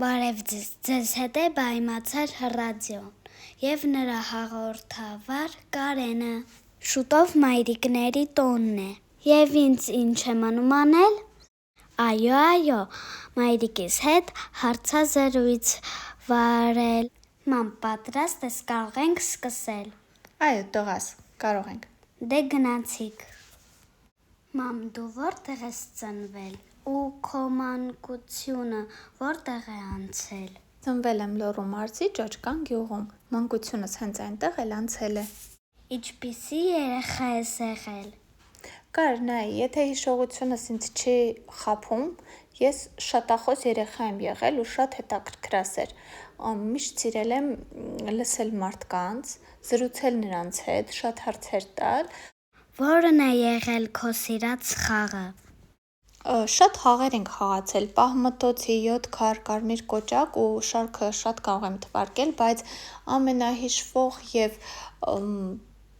Բարև ձեզ հետ է բայմացար ռադիոն և նրա հաղորդավար Կարենը։ Շուտով մայրիկների տոնն է։ Եվ ինձ ինչ է մնում անել։ Այո, մայրիկիս հետ հարցազրույց վարել։ Մամ, պատրաստ ես, կարող ենք սկսել։ Այո, տղաս, կարող ենք։ Դե գնացիք։ Մամ, դու որտեղ ես ծնվել ու քո մանկությունը որտեղ է անցել։ Ծնվել եմ Լոռու մարզի Ճոճկան գյուղում, մանկությունս հենց այնտեղ էլ անցել է։ Ինչպիսի երեխա ես եղել։ Կար, նայ, եթե հիշողությունս ինձ չի խաբում, ես շատախոս երեխա եմ եղել ու շատ հետաքրքրասեր։ Միշտ սիրել եմ լսել մարդկանց, զրուցել նրանց հետ, շատ հարցեր տալ։ Որն է եղել քո սիրած խաղը։ Շատ խաղեր ենք խաղացել, պահմտոցի, 7 քար, կարմիր կոճակ ու շարքը շատ կարող եմ թվարկել, բայց ամենահիշվող և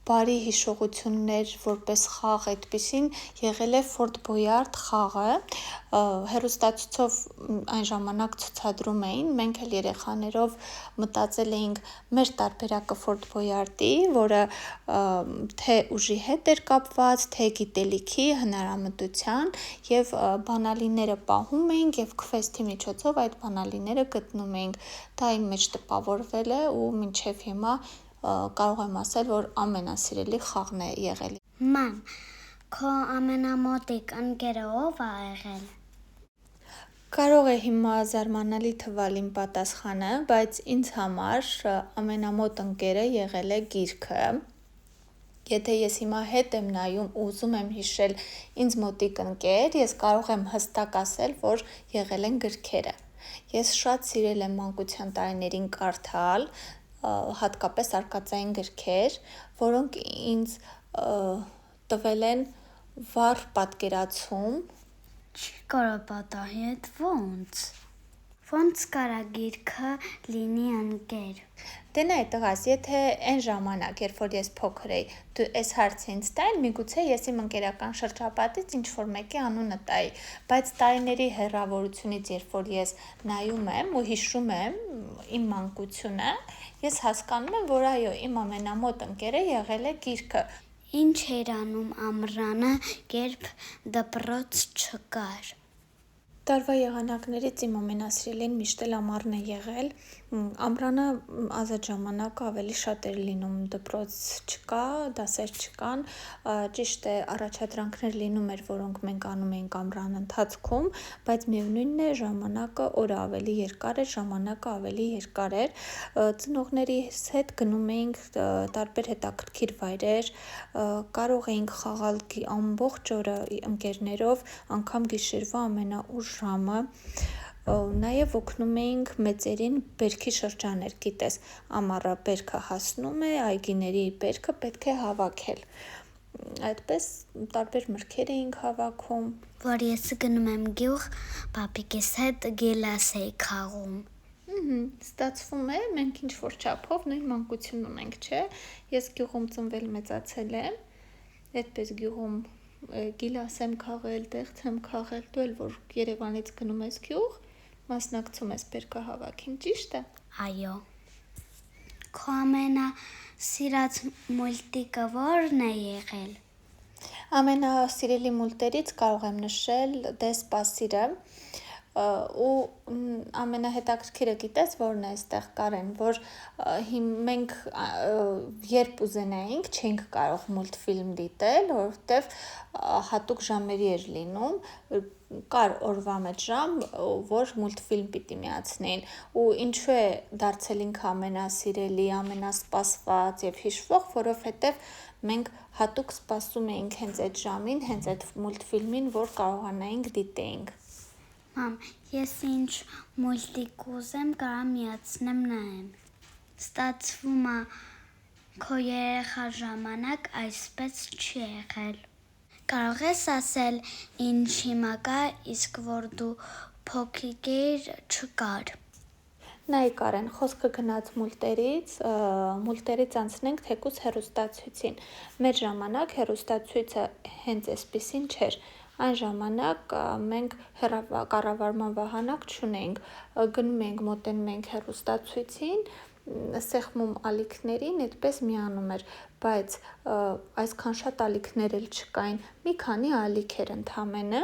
բարի հիշողություններ որպես խաղ այդպիսին եղել է Fort Boyard խաղը, հեռուստացույցով այն ժամանակ ցուցադրում էին, մենք էլ երեխաներով մտածել էինք մեր տարբերակը Fort Boyard-ի, որը թե ուժի հետ էր կապված, թե գիտելիքի, հնարամտության և բանալիները պահում էինք և քվեսթի միջոցով այդ բանալիները գտնում էինք, դա իմ մեջ տպավորվել է ու մինչև հիմա կարող եմ ասել, որ ամենասիրելի խաղն է եղել։ Մամ, քո ամենամոտիկ ընկերը ով է եղել։ Կարող է հիմա զարմանալի թվալ իմ պատասխանը, բայց ինձ համար ամենամոտ ընկերը եղել է գիրքը։ Եթե ես հիմա հետ եմ նայում ու ուզում եմ հիշել ինձ մոտիկ ընկեր, ես կարող եմ հստակ ասել, որ եղել են գրքերը։ Ես շատ սիրել եմ մանկության տարիներին կարդալ, հատկապես արկածային գրքեր, որոնք ինձ տվել են վառ պատկերացում։ Չի կարող պատահի, այդ ոնց կարա գիրքը լինի ընկեր։ Դե նայ տղաս, եթե այն ժամանակ, երբ որ ես փոքր էի, դու այս հարցը ինձ տային, միգուցե ես իմ ընկերական շրջապատից ինչ-որ մեկի անունը տայի, բայց տարիների հեռավորությունից, երբ որ ես նայում եմ ու հիշում եմ իմ մանկությունը, ես հասկանում եմ, որ այո, իմ ամենամոտ ընկերը եղել է գիրքը։ Ինչ էր անում Ամռանը, երբ դպրոց չկար։ Տարվա եղանակներից իմ ամենասիրելին միշտ էլ ամառն է եղել, ամռանը ազատ ժամանակը ավելի շատ էր լինում, դպրոց չկա, դասեր չկան, ճիշտ է առաջադրանքներ լինում էր, որոնք մենք անում էինք ամռան ընթացքում, բայց միևնույնն է ժամանակը օրը ավելի երկար էր, ժամանակը ավելի երկար էր, ծնողներիս հետ գնում էինք տարբեր հետաքրքիր վայրեր, կարող էինք խաղալ ամբողջ օրը ընկերներով, անգամ գիշերվա ամենաուշ ժամը, նաև օգնում էինք մեծերին բերքի շրջան էր, գիտես, ամառը բերքը հասնում է, այգիների բերքը պետք է հավաքել, այդպես տարբեր մրգեր էինք հավաքում։ Որ ես գնում եմ գյուղ, պապիկիս հետ գիլաս էի խաղում։ Ստացվում է, մենք ինչ-որ չափով նույն մանկություն ունենք, չէ, ես գյուղում ծնվել մեծացել եմ, այդպես գյուղում գիլաս եմ խաղել, տեխս եմ խաղել, դու էլ որ Երևանից գնում ես գյուղ, մասնակցում ես բերքը հավաքին, ճիշտ է։ Այո։ Քո ամենասիրած մուլտիկը ո՞րն է եղել։ Ամենասիրելի մուլտերից կարող եմ նշել Դեսպասիրը ու ամենահետաքրքիրը գիտես որն է այստեղ Կարեն, որ մենք երբ ուզենայինք չէինք կարող մուլտֆիլմ դիտել, որովհետև հատուկ ժամերի էր լինում, կար օրվա մեջ ժամ, որ մուլտֆիլմ պիտի միացնեին ու ինչու է դարձել ինքը ամենասիրելի, ամենասպասված և հիշվող, որովհետև մենք հատուկ սպասում էինք հենց այդ ժամին, հենց այդ մուլտֆիլմին, որ կարողանայինք դիտեինք։ Մամ, ես ինչ մուլտիկ ուզեմ, կարամ միացնեմ նայեմ։ Ստացվում է քո երեխա ժամանակ այսպես չի եղել։ Կարող ես ասել ինչ հիմա կա, իսկ որ դու փոքրիկ էիր չկար։ Նայ Կարեն, խոսքը գնաց մուլտերից անցնենք թեկուզ հեռուստացույցին։ Մեր ժամանակ հեռուստացույցը հենց այսպիսին չէր, Այն ժամանակ մենք կառավարման վահանակ չունեինք, գնում էինք, մոտենում էինք հեռուստացույցին, սեղմում ալիքներին, այդպես միանում էր, բայց այսքան շատ ալիքներ էլ չկային, մի քանի ալիք էր ընդամենը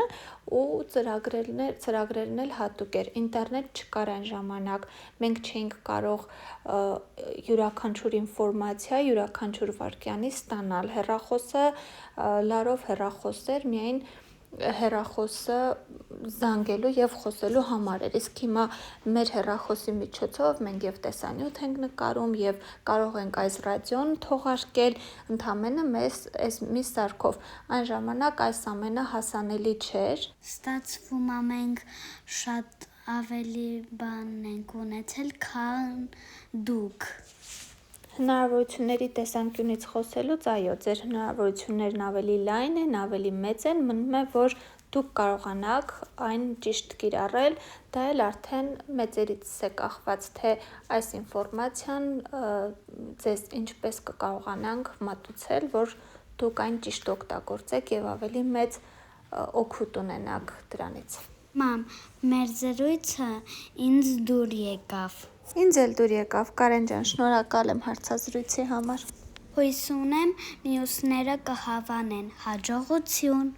ու ծրագրերն էլ հատուկ էր, ինտերնետ չկար այն ժամանակ, մենք չէինք կարող յուրաքանչյուր ինֆորմացիա, յուրաքանչյուր վայրկյանի ստանալ, հեռախոսը լարով հեռախոս էր, միայն հեռախոսը զանգելու և խոսելու համար էր, իսկ հիմա մեր հեռախոսի միջոցով մենք և տեսանյութ ենք նկարում և կարող ենք այս ռադիոն թողարկել, ընդամենը մի սարքով, այն ժամանակ այս ամենը հասանելի չէր։ Ստացվում է մենք շատ ավելի բան ենք ունեցել, քան դուք։ Հնարավորությունների տեսանկյունից խոսելուց, այո, ձեր հնարավորություններն ավելի լայն են, ավելի մեծ են, մնում է, որ դուք կարողանաք այն ճիշտ կիրառել, դա էլ արդեն մեծերից է կախված, թե այս ինֆորմացիան ձեզ ինչպես կկարողանանք մատուցել, որ դուք այն ճիշտ օգտագործեք և ավելի մեծ օգուտ ունենաք դրանից։ Մամ, մեր զրույցը ինձ դուր եկավ։ Ինձ էլ դուր եկավ, Կարեն ջան, շնորհակալ եմ հարցազրույցի համար։ Հույս ունեմ մյուսները կհավանեն, հաջողություն։